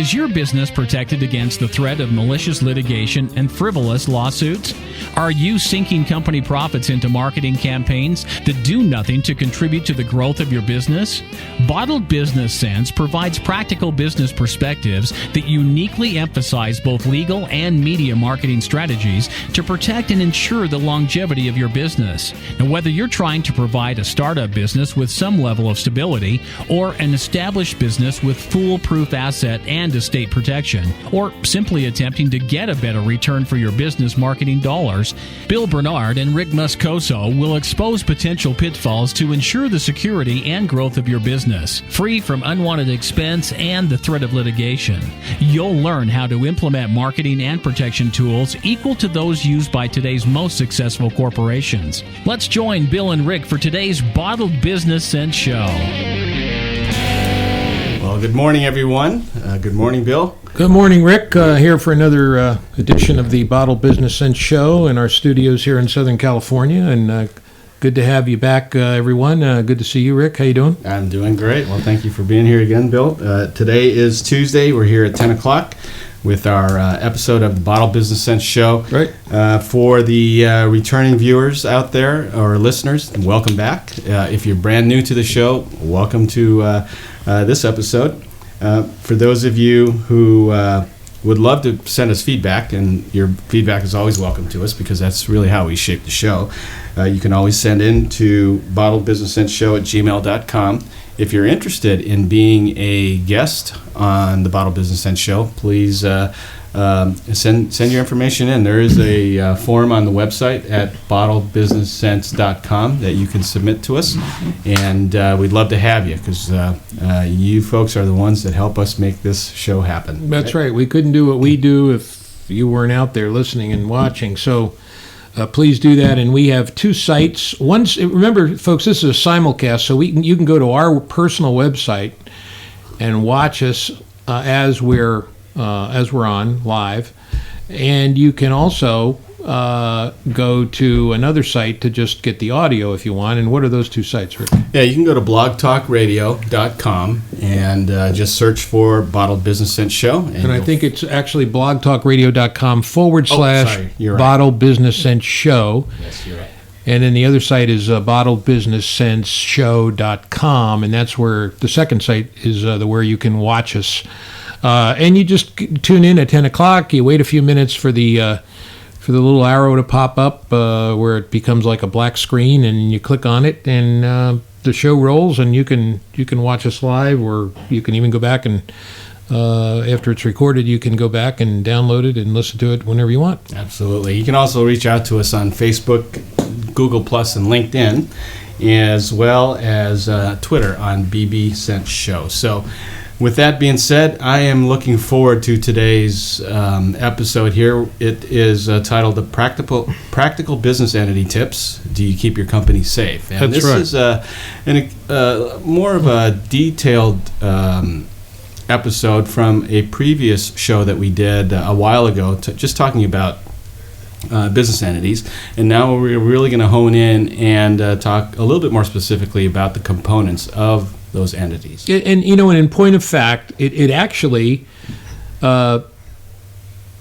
Is your business protected against the threat of malicious litigation and frivolous lawsuits? Are you sinking company profits into marketing campaigns that do nothing to contribute to the growth of your business? Bottled Business Sense provides practical business perspectives that uniquely emphasize both legal and media marketing strategies to protect and ensure the longevity of your business. Now, whether you're trying to provide a startup business with some level of stability or an established business with foolproof asset and estate protection, or simply attempting to get a better return for your business marketing dollars, Bill Bernard and Rick Moscoso will expose potential pitfalls to ensure the security and growth of your business, free from unwanted expense and the threat of litigation. You'll learn how to implement marketing and protection tools equal to those used by today's most successful corporations. Let's join Bill and Rick for today's Bottled Business Sense show. Well, good morning, everyone. Good morning, Bill. Good morning, Rick. Here for another edition of the Bottled Business Sense show in our studios here in Southern California. And good to have you back, everyone. Good to see you, Rick. How you doing? I'm doing great. Well, thank you for being here again, Bill. Today is Tuesday. We're here at 10 o'clock with our episode of the Bottled Business Sense show. Right. For the returning viewers out there or listeners, welcome back. If you're brand new to the show, welcome to this episode. For those of you who would love to send us feedback, and your feedback is always welcome to us because that's really how we shape the show, you can always send in to bottledbusinesssenseshow@gmail.com. If you're interested in being a guest on the Bottled Business Sense show, please send your information in. There is a form on the website at bottledbusinessense.com that you can submit to us, and we'd love to have you because you folks are the ones that help us make this show happen. That's right. We couldn't do what we do if you weren't out there listening and watching. So please do that. And we have two sites. Remember, folks, this is a simulcast, so you can go to our personal website and watch us as we're on live, and you can also go to another site to just get the audio if you want. And what are those two sites, Rick? Yeah, you can go to blogtalkradio.com and just search for Bottled Business Sense Show. And I think it's actually blogtalkradio.com/Bottled Business Sense Show. Yes, you're right. And then the other site is bottledbusinesssenseshow.com, and that's where the second site is where you can watch us. And you just tune in at 10 o'clock. You wait a few minutes for the little arrow to pop up where it becomes like a black screen, and you click on it, and the show rolls, and you can watch us live, or you can even go back and after it's recorded, you can go back and download it and listen to it whenever you want. Absolutely. You can also reach out to us on Facebook, Google Plus, and LinkedIn, as well as Twitter on BB Sense Show. So, with that being said, I am looking forward to today's episode here. It is titled "The Practical Business Entity Tips. Do You Keep Your Company Safe?" And That's this right. is more of a detailed episode from a previous show that we did a while ago, just talking about business entities. And now we're really going to hone in and talk a little bit more specifically about the components of those entities. And in point of fact, it actually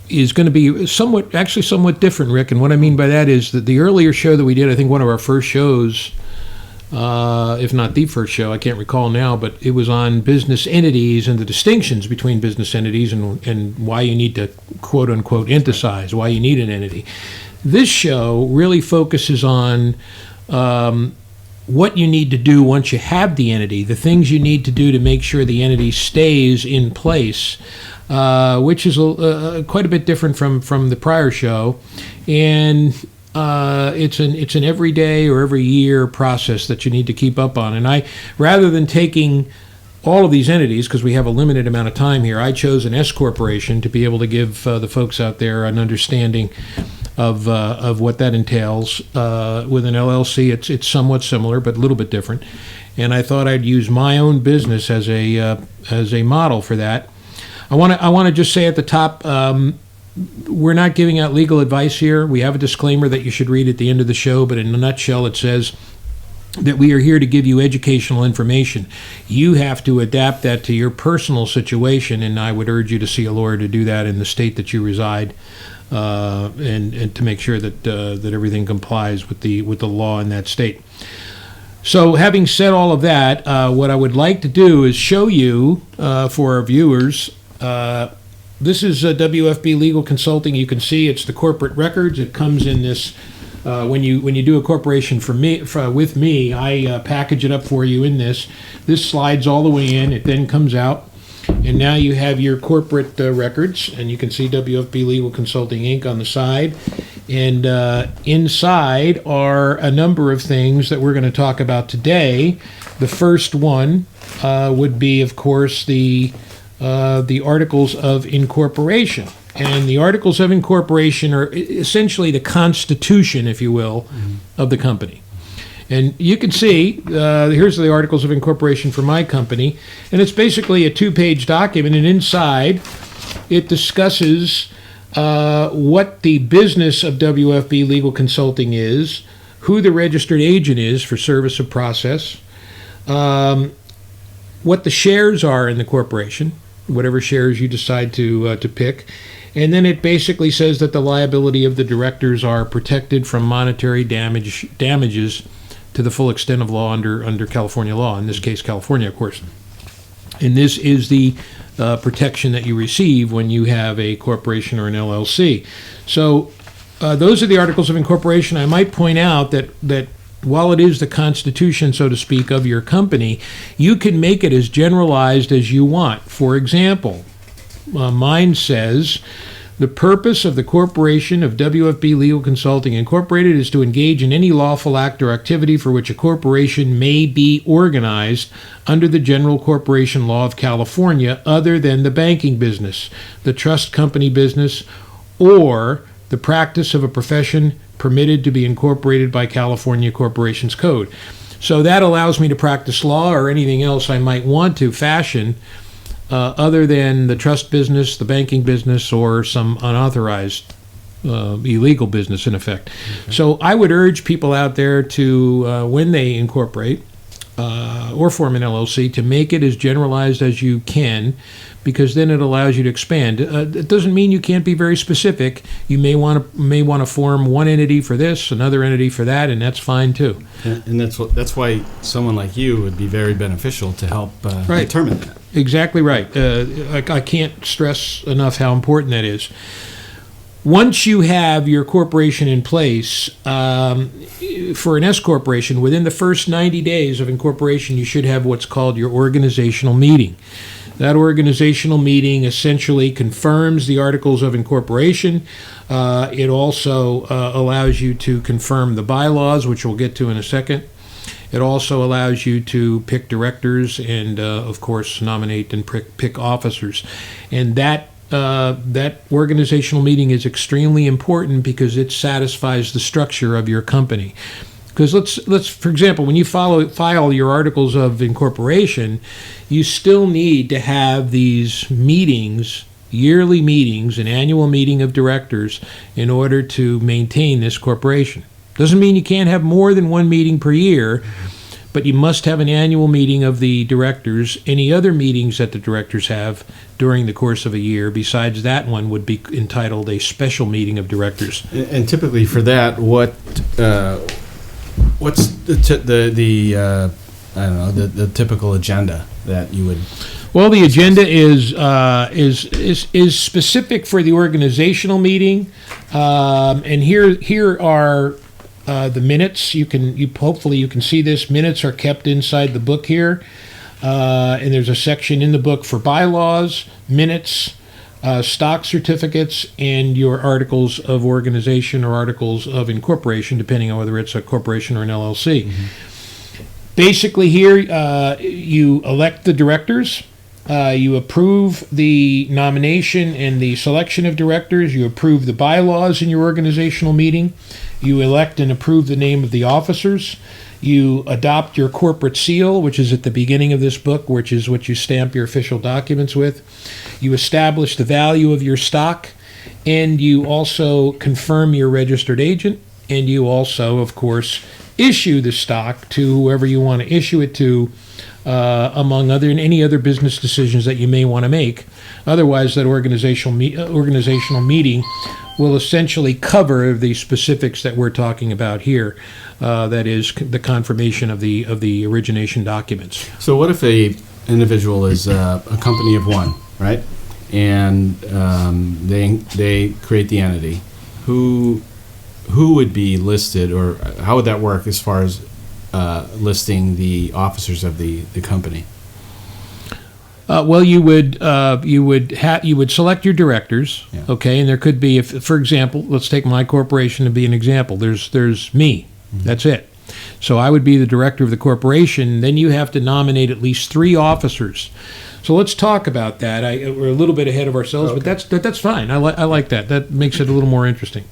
is going to be somewhat different, Rick. And what I mean by that is that the earlier show that we did, I think one of our first shows, if not the first show, I can't recall now, but it was on business entities and the distinctions between business entities and why you need to, quote unquote, emphasize why you need an entity. This show really focuses on what you need to do once you have the entity, the things you need to do to make sure the entity stays in place, which is quite a bit different from the prior show. And it's an everyday or every year process that you need to keep up on. And rather than taking all of these entities, because we have a limited amount of time here, I chose an S corporation to be able to give the folks out there an understanding of what that entails. With an LLC, it's somewhat similar, but a little bit different. And I thought I'd use my own business as a model for that. I want to just say at the top, we're not giving out legal advice here. We have a disclaimer that you should read at the end of the show, but in a nutshell, it says that we are here to give you educational information. You have to adapt that to your personal situation, and I would urge you to see a lawyer to do that in the state that you reside, and to make sure that that everything complies with the law in that state. So, having said all of that, what I would like to do is show you, for our viewers, this is WFB Legal Consulting. You can see it's the corporate records. It comes in this. When you do a corporation with me, I package it up for you in this. This slides all the way in. It then comes out, and now you have your corporate records, and you can see WFB Legal Consulting Inc. on the side. And inside are a number of things that we're going to talk about today. The first one would be, of course, the Articles of Incorporation. And the Articles of Incorporation are essentially the constitution, if you will, of the company. And you can see, here's the Articles of Incorporation for my company, and it's basically a 2-page document, and inside it discusses what the business of WFB Legal Consulting is, who the registered agent is for service of process, what the shares are in the corporation, whatever shares you decide to pick. And then it basically says that the liability of the directors are protected from monetary damages to the full extent of law under California law, in this case, California, of course. And this is the protection that you receive when you have a corporation or an LLC. So those are the Articles of Incorporation. I might point out that while it is the constitution, so to speak, of your company, you can make it as generalized as you want. For example, mine says, the purpose of the corporation of WFB Legal Consulting Incorporated is to engage in any lawful act or activity for which a corporation may be organized under the general corporation law of California other than the banking business, the trust company business, or the practice of a profession permitted to be incorporated by California Corporations Code. So that allows me to practice law or anything else I might want to fashion other than the trust business, the banking business, or some unauthorized illegal business, in effect. Okay. So I would urge people out there to, when they incorporate or form an LLC, to make it as generalized as you can, because then it allows you to expand. It doesn't mean you can't be very specific. You may want to form one entity for this, another entity for that, and that's fine too. And that's why someone like you would be very beneficial to help determine that. Exactly right. I can't stress enough how important that is. Once you have your corporation in place, for an S corporation, within the first 90 days of incorporation, you should have what's called your organizational meeting. That organizational meeting essentially confirms the Articles of Incorporation. It also allows you to confirm the bylaws, which we'll get to in a second. It also allows you to pick directors and, of course, nominate and pick officers. And that organizational meeting is extremely important because it satisfies the structure of your company. Because let's for example, when you file your Articles of Incorporation, you still need to have these meetings, yearly meetings, an annual meeting of directors in order to maintain this corporation. Doesn't mean you can't have more than one meeting per year, but you must have an annual meeting of the directors. Any other meetings that the directors have during the course of a year besides that one would be entitled a special meeting of directors. And typically for that, what's the typical agenda that you would? Well, the agenda is specific for the organizational meeting, and here are the minutes. Hopefully you can see this. Minutes are kept inside the book here, and there's a section in the book for bylaws, minutes, stock certificates, and your Articles of Organization or Articles of Incorporation, depending on whether it's a corporation or an LLC. Mm-hmm. Basically here, you elect the directors, you approve the nomination and the selection of directors, you approve the bylaws in your organizational meeting, you elect and approve the name of the officers, you adopt your corporate seal, which is at the beginning of this book, which is what you stamp your official documents with. You establish the value of your stock, and you also confirm your registered agent, and you also, of course, issue the stock to whoever you want to issue it to, among any other business decisions that you may want to make. Otherwise, that organizational meeting will essentially cover the specifics that we're talking about here. That is the confirmation of the origination documents. So what if a individual is a company of one, right? And they create the entity. Who would be listed, or how would that work as far as listing the officers of the company? Well, you would select your directors, Yeah. okay, and there could be, if for example, let's take my corporation to be an example. There's me, that's it. So I would be the director of the corporation. Then you have to nominate at least 3 officers. So let's talk about that. We're a little bit ahead of ourselves, but that's fine. I like that. That makes it a little more interesting.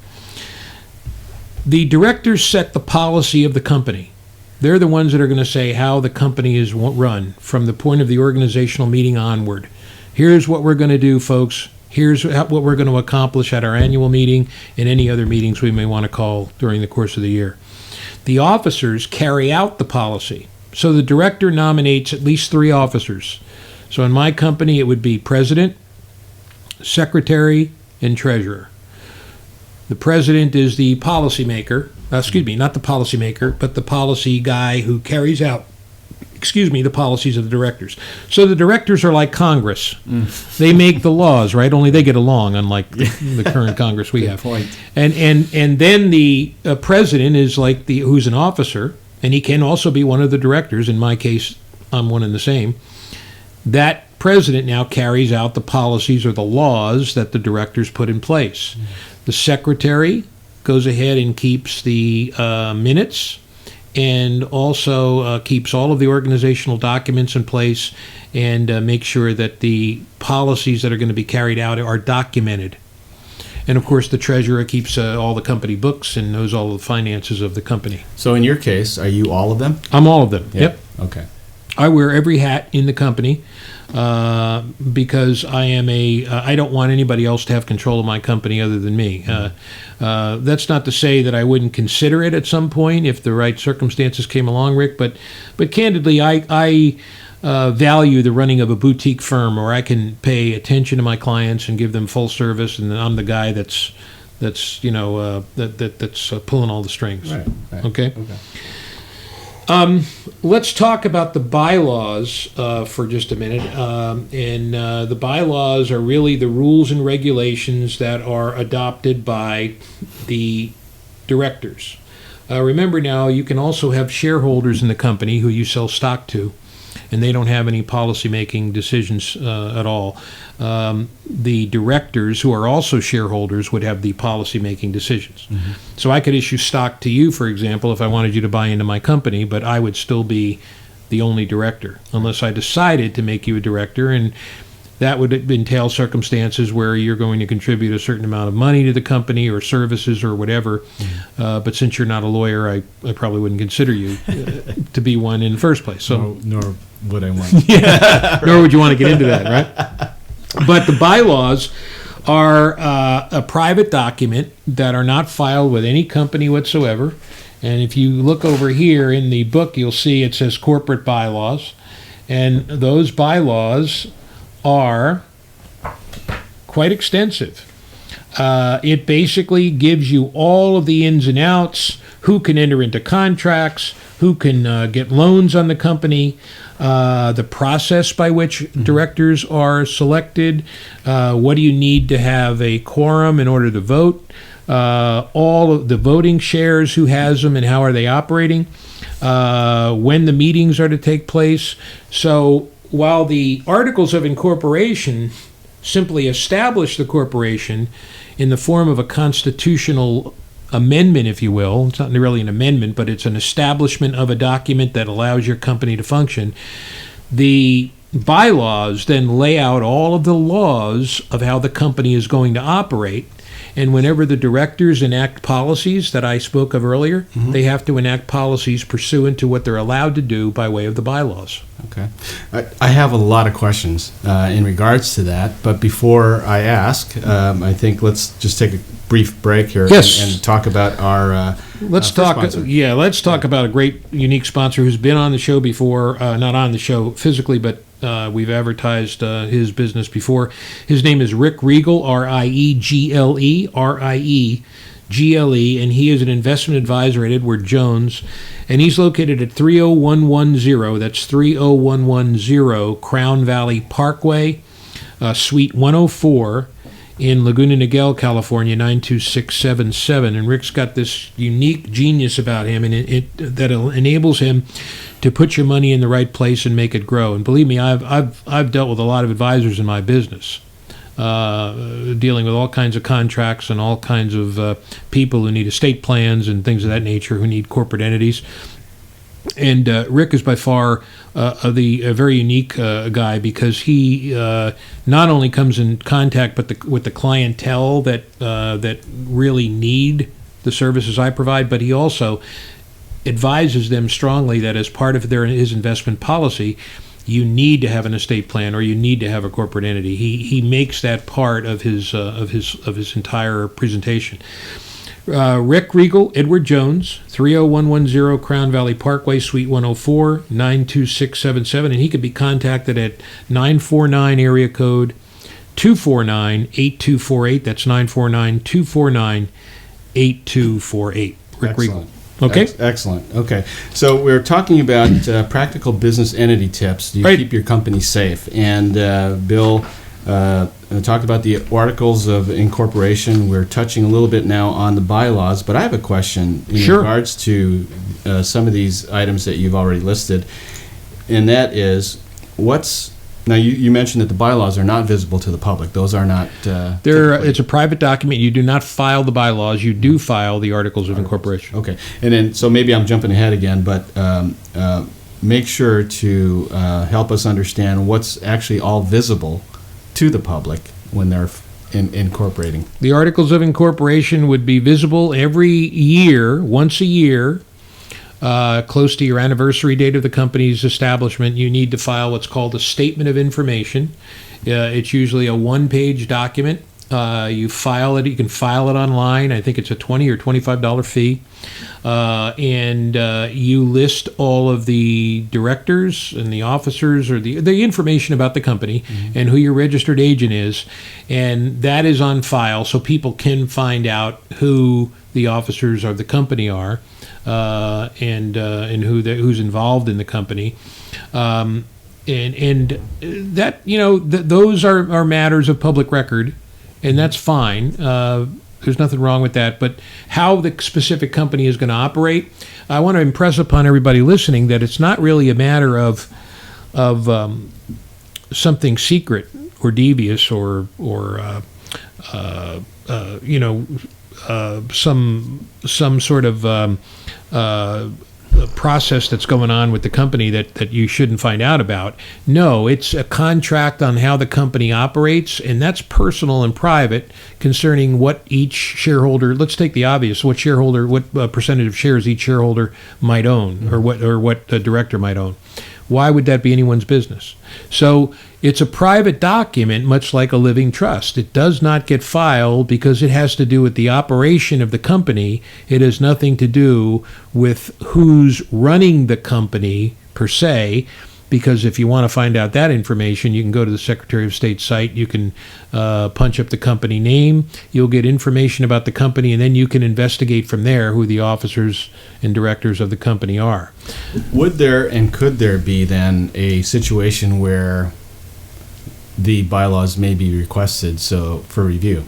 The directors set the policy of the company. They're the ones that are going to say how the company is run from the point of the organizational meeting onward. Here's what we're going to do, folks. Here's what we're going to accomplish at our annual meeting and any other meetings we may want to call during the course of the year. The officers carry out the policy. So the director nominates at least 3 officers. So in my company, it would be president, secretary, and treasurer. The president is the policymaker. Not the policymaker, but the policy guy who carries out, the policies of the directors. So the directors are like Congress. They make the laws, right? Only they get along, unlike the current Congress we have. Point. And then the president is like who's an officer, and he can also be one of the directors. In my case, I'm one and the same. That president now carries out the policies or the laws that the directors put in place. The secretary goes ahead and keeps the minutes, and also keeps all of the organizational documents in place, and makes sure that the policies that are going to be carried out are documented. And of course, the treasurer keeps all the company books and knows all the finances of the company. So in your case, are you all of them? I'm all of them. Yeah. Yep. Okay. I wear every hat in the company because I am I don't want anybody else to have control of my company other than me. That's not to say that I wouldn't consider it at some point if the right circumstances came along, Rick. But candidly, I value the running of a boutique firm where I can pay attention to my clients and give them full service, and I'm the guy that's pulling all the strings. Right. Okay. Let's talk about the bylaws for just a minute. The bylaws are really the rules and regulations that are adopted by the directors. Remember now, you can also have shareholders in the company who you sell stock to, and they don't have any policy-making decisions at all. The directors, who are also shareholders, would have the policy-making decisions. Mm-hmm. So I could issue stock to you, for example, if I wanted you to buy into my company, but I would still be the only director, unless I decided to make you a director, and that would entail circumstances where you're going to contribute a certain amount of money to the company or services or whatever. Mm-hmm. But since you're not a lawyer, I probably wouldn't consider you to be one in the first place. So, nor would I want. Yeah, nor would you want to get into that, right? But the bylaws are a private document that are not filed with any company whatsoever. And if you look over here in the book, you'll see it says corporate bylaws. And those bylaws are quite extensive. It basically gives you all of the ins and outs, who can enter into contracts, who can get loans on the company, the process by which directors are selected, what do you need to have a quorum in order to vote, all of the voting shares, who has them and how are they operating, when the meetings are to take place. So while the Articles of Incorporation simply establish the corporation in the form of a constitutional amendment, if you will, it's not really an amendment, but it's an establishment of a document that allows your company to function, the bylaws then lay out all of the laws of how the company is going to operate. And whenever the directors enact policies that I spoke of earlier, they have to enact policies pursuant to what they're allowed to do by way of the bylaws. Okay. I have a lot of questions in regards to that, but before I ask, I think let's just take a brief break here Yes. and talk about our Let's first talk. sponsor. Let's talk about a great, unique sponsor who's been on the show before. Not on the show physically, but we've advertised his business before. His name is Rick Riegel, Riegle, Riegle, and he is an investment advisor at Edward Jones, and he's located at 30110. That's 30110 Crown Valley Parkway, Suite 104. In Laguna Niguel, California, 92677. And Rick's got this unique genius about him, and that enables him to put your money in the right place and make it grow. And believe me, I've dealt with a lot of advisors in my business, dealing with all kinds of contracts and all kinds of people who need estate plans and things of that nature, who need corporate entities. And Rick is by far a very unique guy, because he not only comes in contact with the clientele that really need the services I provide, but he also advises them strongly that as part of his investment policy, you need to have an estate plan or you need to have a corporate entity. He makes that part of his entire presentation. Rick Riegel, Edward Jones, 30110 Crown Valley Parkway, Suite 104, 92677, and he can be contacted at 949 area code 249-8248. That's 949-249-8248. Rick Riegel. Okay. Excellent. Okay. So we're talking about practical business entity tips to Right. keep your company safe. And Bill talked about the articles of incorporation. We're touching a little bit now on the bylaws, but I have a question in Sure. regards to some of these items that you've already listed, and that is, now you mentioned that the bylaws are not visible to the public. Those are not. It's a private document. You do not file the bylaws. You do file the articles of incorporation. Okay, and then so maybe I'm jumping ahead again, but make sure to help us understand what's actually all visible to the public when they're incorporating. The articles of incorporation would be visible every year, once a year, close to your anniversary date of the company's establishment. You need to file what's called a statement of information. It's usually a one-page document. You file it. You can file it online. I think it's a $20 or $25 fee, and you list all of the directors and the officers, or the information about the company, and who your registered agent is, and that is on file, so people can find out who the officers of the company are, and who's involved in the company. And that, those are matters of public record, and that's fine. There's nothing wrong with that. But how the specific company is going to operate, I want to impress upon everybody listening that it's not really a matter of something secret or devious or some sort of process that's going on with the company that you shouldn't find out about. No, it's a contract on how the company operates, and that's personal and private concerning what each shareholder, let's take the obvious, what percentage of shares each shareholder might own, or what a director might own. Why would that be anyone's business? So it's a private document, much like a living trust. It does not get filed because it has to do with the operation of the company. It has nothing to do with who's running the company per se, because if you want to find out that information, you can go to the Secretary of State site. You can punch up the company name. You'll get information about the company, and then you can investigate from there who the officers and directors of the company are. Would there and could there be then a situation where the bylaws may be requested for review?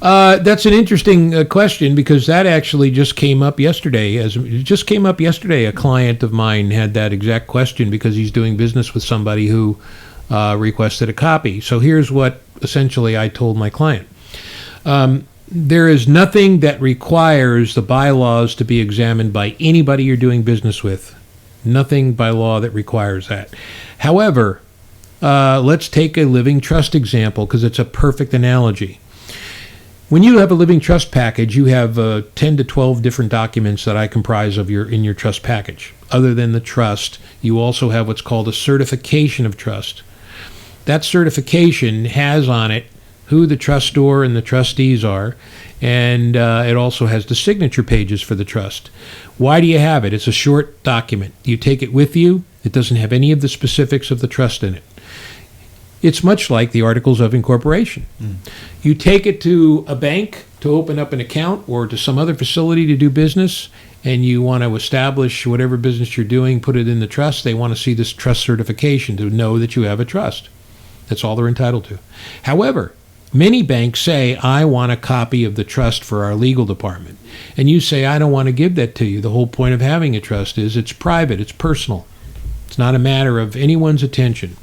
That's an interesting question, because that actually just came up yesterday. A client of mine had that exact question because he's doing business with somebody who requested a copy. So here's what essentially I told my client. There is nothing that requires the bylaws to be examined by anybody you're doing business with. Nothing by law that requires that. However, let's take a living trust example, because it's a perfect analogy. When you have a living trust package, you have 10 to 12 different documents that I comprise of in your trust package. Other than the trust, you also have what's called a certification of trust. That certification has on it who the trustor and the trustees are, and it also has the signature pages for the trust. Why do you have it? It's a short document. You take it with you. It doesn't have any of the specifics of the trust in it. It's much like the Articles of Incorporation. You take it to a bank to open up an account or to some other facility to do business, and you want to establish whatever business you're doing, put it in the trust. They want to see this trust certification to know that you have a trust. That's all they're entitled to. However, many banks say, I want a copy of the trust for our legal department. And you say, I don't want to give that to you. The whole point of having a trust is it's private, it's personal. It's not a matter of anyone's attention.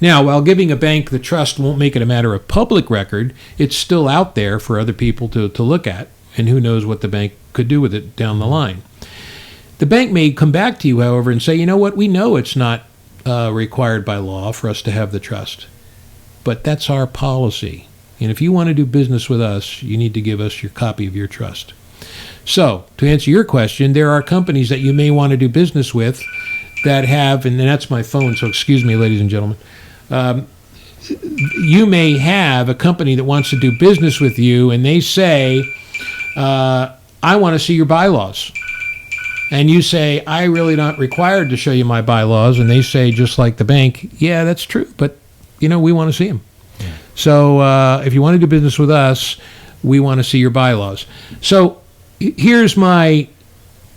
Now, while giving a bank the trust won't make it a matter of public record, it's still out there for other people to look at, and who knows what the bank could do with it down the line. The bank may come back to you, however, and say, you know what, we know it's not required by law for us to have the trust, but that's our policy. And if you want to do business with us, you need to give us your copy of your trust. So, to answer your question, there are companies that you may want to do business with that have, and that's my phone, so excuse me, ladies and gentlemen. You may have a company that wants to do business with you, and they say, I want to see your bylaws. And you say, I really not required to show you my bylaws. And they say, just like the bank, yeah, that's true, but, we want to see them. Yeah. So if you want to do business with us, we want to see your bylaws. So here's my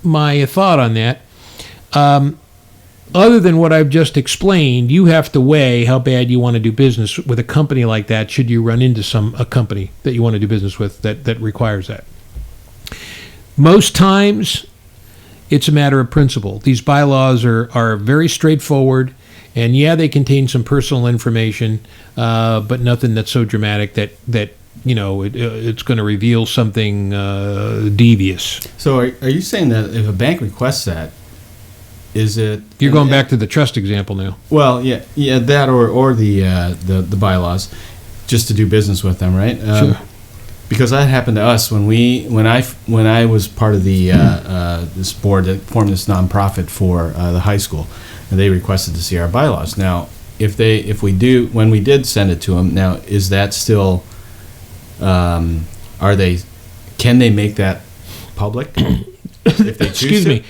thought on that. Other than what I've just explained, you have to weigh how bad you want to do business with a company like that should you run into a company that you want to do business with that requires that. Most times, it's a matter of principle. These bylaws are very straightforward, and yeah, they contain some personal information, but nothing that's so dramatic that it's going to reveal something devious. So are you saying that if a bank requests that, is it... You're going back to the trust example now. Well, yeah, that or the bylaws, just to do business with them, right? Sure. Because that happened to us when I was part of the this board that formed this nonprofit for the high school, and they requested to see our bylaws. Now, when we did send it to them, now is that still? Can they make that public if they choose Excuse to? Me.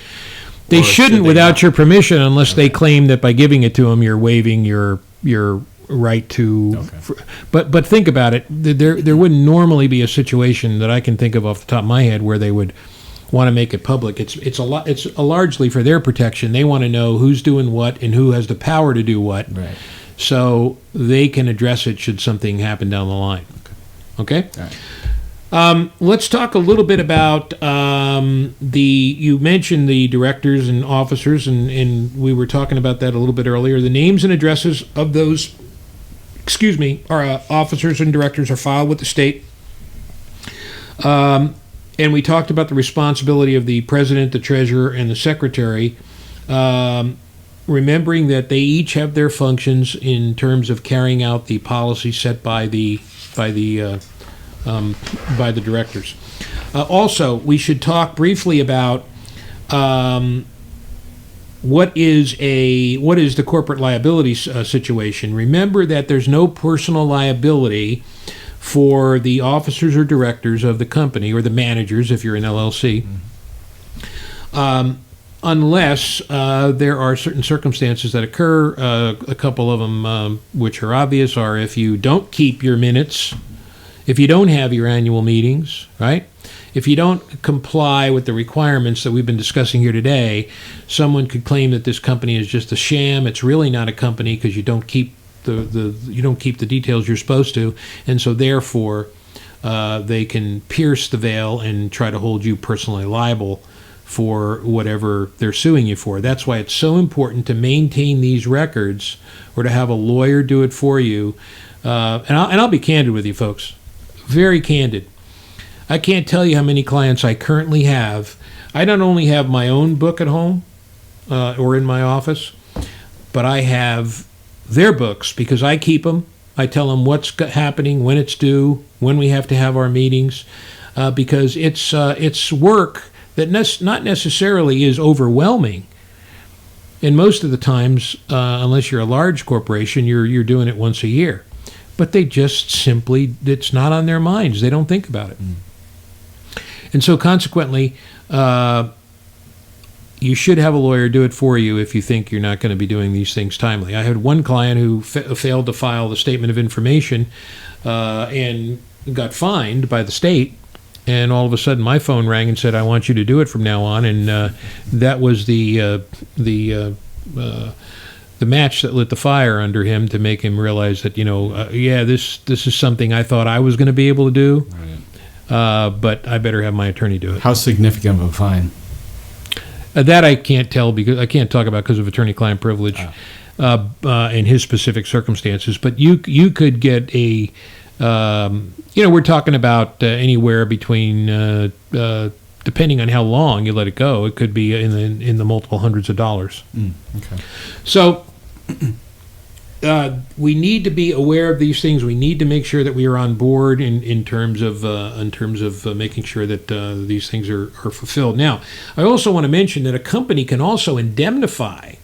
They shouldn't without your permission, unless they claim that by giving it to them, you're waiving your right to. Okay. But think about it. There wouldn't normally be a situation that I can think of off the top of my head where they would want to make it public. It's largely for their protection. They want to know who's doing what and who has the power to do what. Right. So they can address it should something happen down the line. Okay? All right. Let's talk a little bit about you mentioned the directors and officers, and we were talking about that a little bit earlier. The names and addresses of those, our officers and directors are filed with the state. And we talked about the responsibility of the president, the treasurer, and the secretary, remembering that they each have their functions in terms of carrying out the policy set by the directors. Also, we should talk briefly about what is the corporate liability situation. Remember that there's no personal liability for the officers or directors of the company, or the managers if you're an LLC, unless there are certain circumstances that occur. A couple of them which are obvious are if you don't keep your minutes, if you don't have your annual meetings, right? If you don't comply with the requirements that we've been discussing here today, someone could claim that this company is just a sham. It's really not a company because you don't keep the details you're supposed to, and so therefore they can pierce the veil and try to hold you personally liable for whatever they're suing you for. That's why it's so important to maintain these records, or to have a lawyer do it for you. And I'll be candid with you folks. Very candid. I can't tell you how many clients I currently have. I not only have my own book at home or in my office, but I have their books because I keep them. I tell them what's happening, when it's due, when we have to have our meetings, because it's work that not necessarily is overwhelming. And most of the times, unless you're a large corporation, you're doing it once a year. but they just simply, it's not on their minds. They don't think about it. And so consequently, you should have a lawyer do it for you if you think you're not going to be doing these things timely. I had one client who failed to file the statement of information and got fined by the state. And all of a sudden, my phone rang and said, "I want you to do it from now on." And that was the match that lit the fire under him to make him realize that, this is something I thought I was going to be able to do, but I better have my attorney do it. How significant of a fine? That I can't tell because I can't talk about because of attorney-client privilege in his specific circumstances. But you could get a, we're talking about anywhere between, depending on how long you let it go, it could be in the multiple hundreds of dollars. Okay. So we need to be aware of these things. We need to make sure that we are on board in terms of making sure that these things are fulfilled. Now, I also want to mention that a company can also indemnify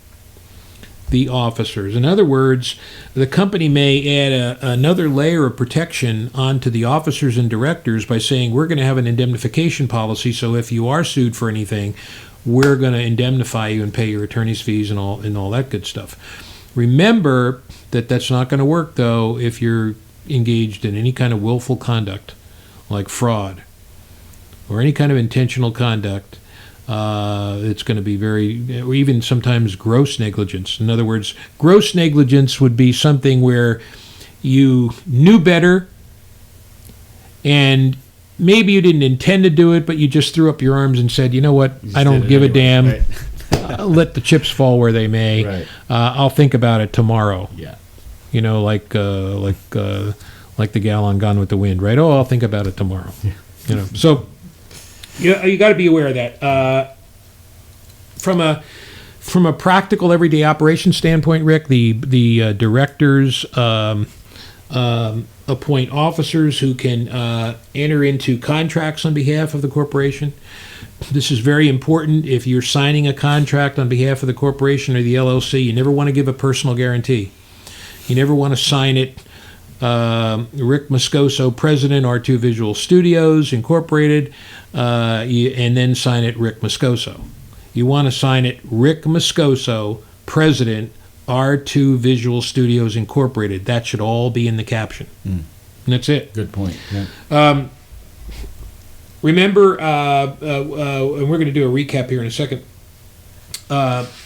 the officers. In other words, the company may add another layer of protection onto the officers and directors by saying, we're going to have an indemnification policy, so if you are sued for anything, we're going to indemnify you and pay your attorney's fees and all that good stuff. Remember that that's not going to work, though, if you're engaged in any kind of willful conduct, like fraud, or any kind of intentional conduct. It's going to be or even sometimes gross negligence. In other words, gross negligence would be something where you knew better and maybe you didn't intend to do it, but you just threw up your arms and said, you know what, I don't give a damn. Right. Let the chips fall where they may. Right. I'll think about it tomorrow. Yeah. Like the gal on Gone with the Wind, right? Oh, I'll think about it tomorrow. Yeah. So you got to be aware of that. From a practical everyday operation standpoint, Rick, the directors appoint officers who can enter into contracts on behalf of the corporation. This is very important. If you're signing a contract on behalf of the corporation or the LLC, you never want to give a personal guarantee. You never want to sign it, Rick Moscoso, President, R2 Visual Studios, Incorporated, and then sign it Rick Moscoso. You want to sign it Rick Moscoso, President, R2 Visual Studios, Incorporated. That should all be in the caption. And that's it. Good point. Yeah. Remember, and we're going to do a recap here in a second.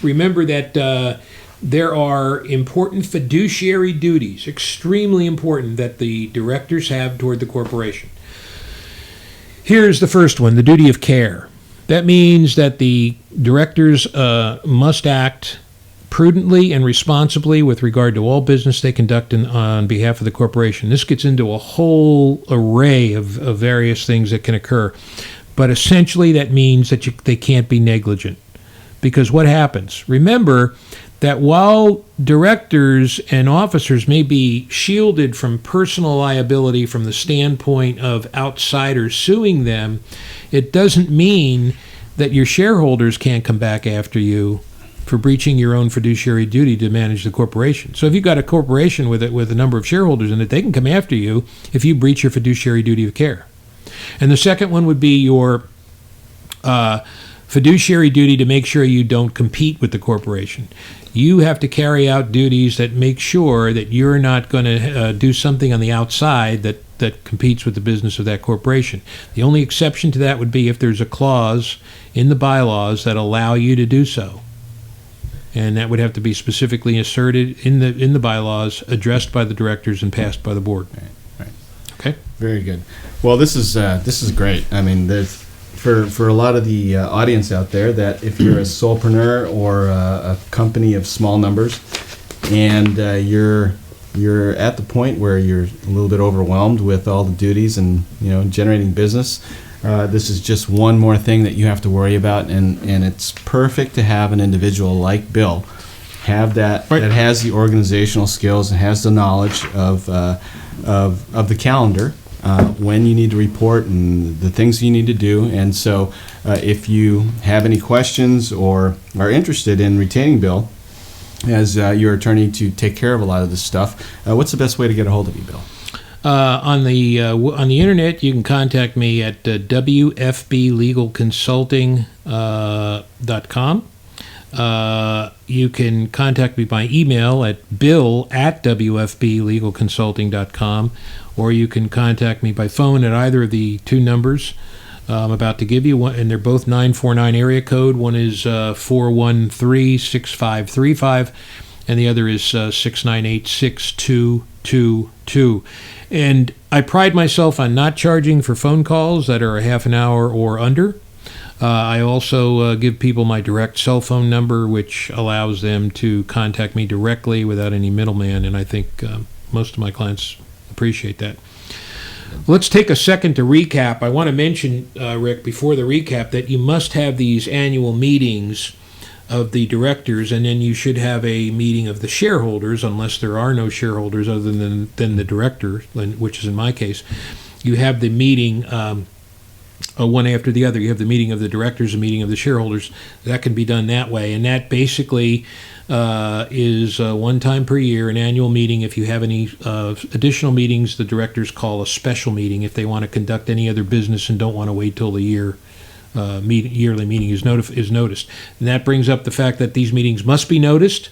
Remember that there are important fiduciary duties, extremely important, that the directors have toward the corporation. Here's the first one, the duty of care. That means that the directors must act prudently and responsibly with regard to all business they conduct on behalf of the corporation. This gets into a whole array of various things that can occur. But essentially that means that they can't be negligent. Because what happens? Remember that while directors and officers may be shielded from personal liability from the standpoint of outsiders suing them, it doesn't mean that your shareholders can't come back after you for breaching your own fiduciary duty to manage the corporation. So if you've got a corporation with a number of shareholders in it, they can come after you if you breach your fiduciary duty of care. And the second one would be your fiduciary duty to make sure you don't compete with the corporation. You have to carry out duties that make sure that you're not going to do something on the outside that competes with the business of that corporation. The only exception to that would be if there's a clause in the bylaws that allow you to do so. And that would have to be specifically asserted in the bylaws, addressed by the directors, and passed by the board. Right. Okay. Very good. Well, this is great. I mean, for a lot of the audience out there, that if you're a solopreneur or a company of small numbers, and you're at the point where you're a little bit overwhelmed with all the duties and generating business. This is just one more thing that you have to worry about, and it's perfect to have an individual like Bill have that Right. that has the organizational skills and has the knowledge of the calendar, when you need to report and the things you need to do. And so if you have any questions or are interested in retaining Bill, as your attorney to take care of a lot of this stuff. What's the best way to get a hold of you, Bill? On the internet, you can contact me at wfblegalconsulting.com. You can contact me by email at bill@wfblegalconsulting.com, or you can contact me by phone at either of the two numbers I'm about to give you, one, and they're both 949 area code. One is 413-6535, and the other is 698-6222. And I pride myself on not charging for phone calls that are a half an hour or under. I also give people my direct cell phone number, which allows them to contact me directly without any middleman, and I think most of my clients appreciate that. Let's take a second to recap. I want to mention, Rick, before the recap, that you must have these annual meetings of the directors, and then you should have a meeting of the shareholders, unless there are no shareholders other than the director, which is in my case. You have the meeting one after the other. You have the meeting of the directors, a meeting of the shareholders. That can be done that way, and that basically is one time per year, an annual meeting. If you have any additional meetings, the directors call a special meeting if they want to conduct any other business and don't want to wait till the yearly meeting is noticed. And that brings up the fact that these meetings must be noticed.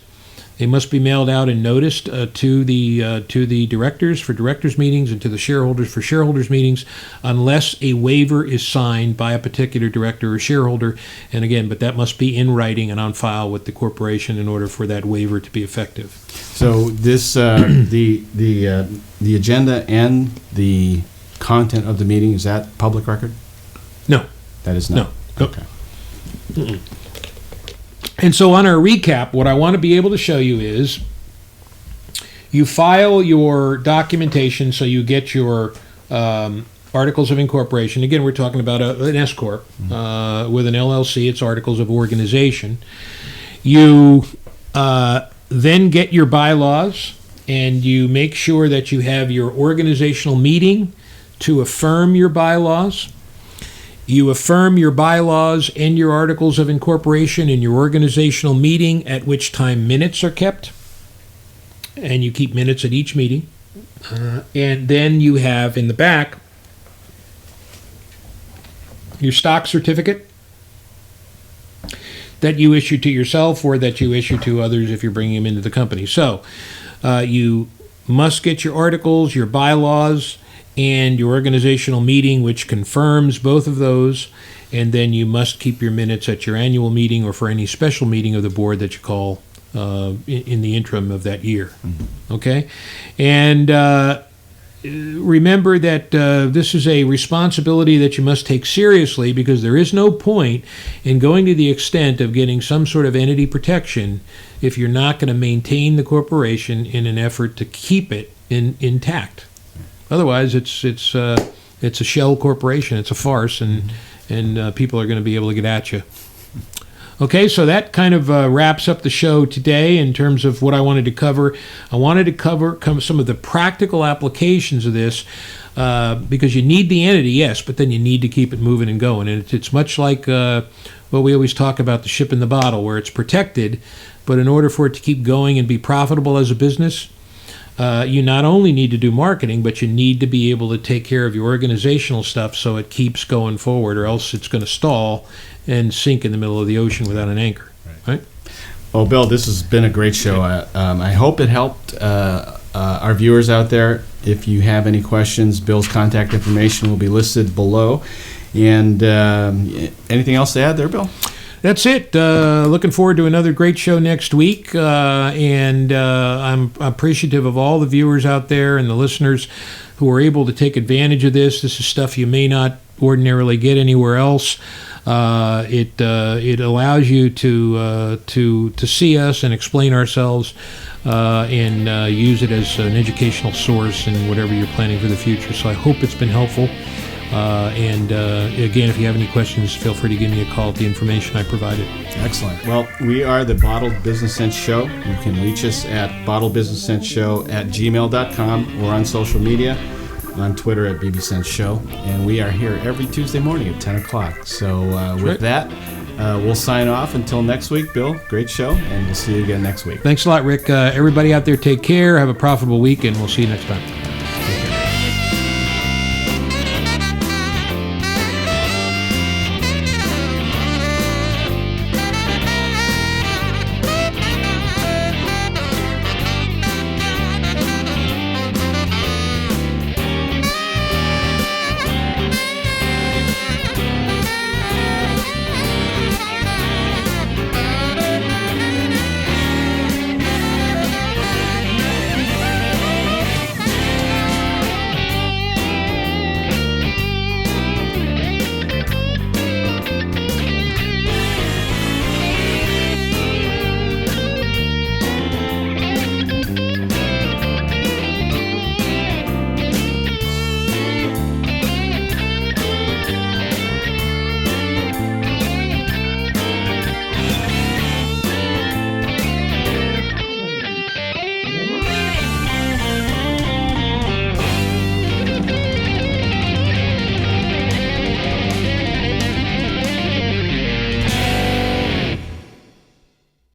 They must be mailed out and noticed to the directors for directors meetings and to the shareholders for shareholders meetings, unless a waiver is signed by a particular director or shareholder. And again, but that must be in writing and on file with the corporation in order for that waiver to be effective. So this the agenda and the content of the meeting, is that public record? No. That is not. No. Okay. Mm-mm. And so on our recap, what I want to be able to show you is you file your documentation, so you get your articles of incorporation. Again, we're talking about an S corp with an LLC. It's articles of organization. You then get your bylaws, and you make sure that you have your organizational meeting to affirm your bylaws. You affirm your bylaws and your articles of incorporation in your organizational meeting, at which time minutes are kept, and you keep minutes at each meeting. And then you have in the back your stock certificate that you issue to yourself or that you issue to others if you're bringing them into the company. So you must get your articles, your bylaws, and your organizational meeting, which confirms both of those, and then you must keep your minutes at your annual meeting or for any special meeting of the board that you call in the interim of that year. Mm-hmm. Okay? And remember that this is a responsibility that you must take seriously, because there is no point in going to the extent of getting some sort of entity protection if you're not going to maintain the corporation in an effort to keep it intact. Otherwise, it's a shell corporation. It's a farce, and people are going to be able to get at you. Okay, so that kind of wraps up the show today in terms of what I wanted to cover. I wanted to cover some of the practical applications of this because you need the entity, yes, but then you need to keep it moving and going. And it's much like what we always talk about, the ship in the bottle, where it's protected, but in order for it to keep going and be profitable as a business, you not only need to do marketing, but you need to be able to take care of your organizational stuff so it keeps going forward, or else it's going to stall and sink in the middle of the ocean without an anchor. Right? Well, Bill, this has been a great show. I hope it helped our viewers out there. If you have any questions, Bill's contact information will be listed below. And anything else to add there, Bill? That's it. Looking forward to another great show next week, and I'm appreciative of all the viewers out there and the listeners who are able to take advantage of this. This is stuff you may not ordinarily get anywhere else. It allows you to see us and explain ourselves, and use it as an educational source in whatever you're planning for the future. So I hope it's been helpful. And again, if you have any questions, feel free to give me a call at the information I provided. Excellent. Well, we are the Bottled Business Sense Show. You can reach us at bottledbusinesssenseshow@gmail.com or on social media, on Twitter at BB Sense Show. And we are here every Tuesday morning at 10 o'clock. So with that, we'll sign off until next week. Bill, great show, and we'll see you again next week. Thanks a lot, Rick. Everybody out there, take care. Have a profitable week, and we'll see you next time.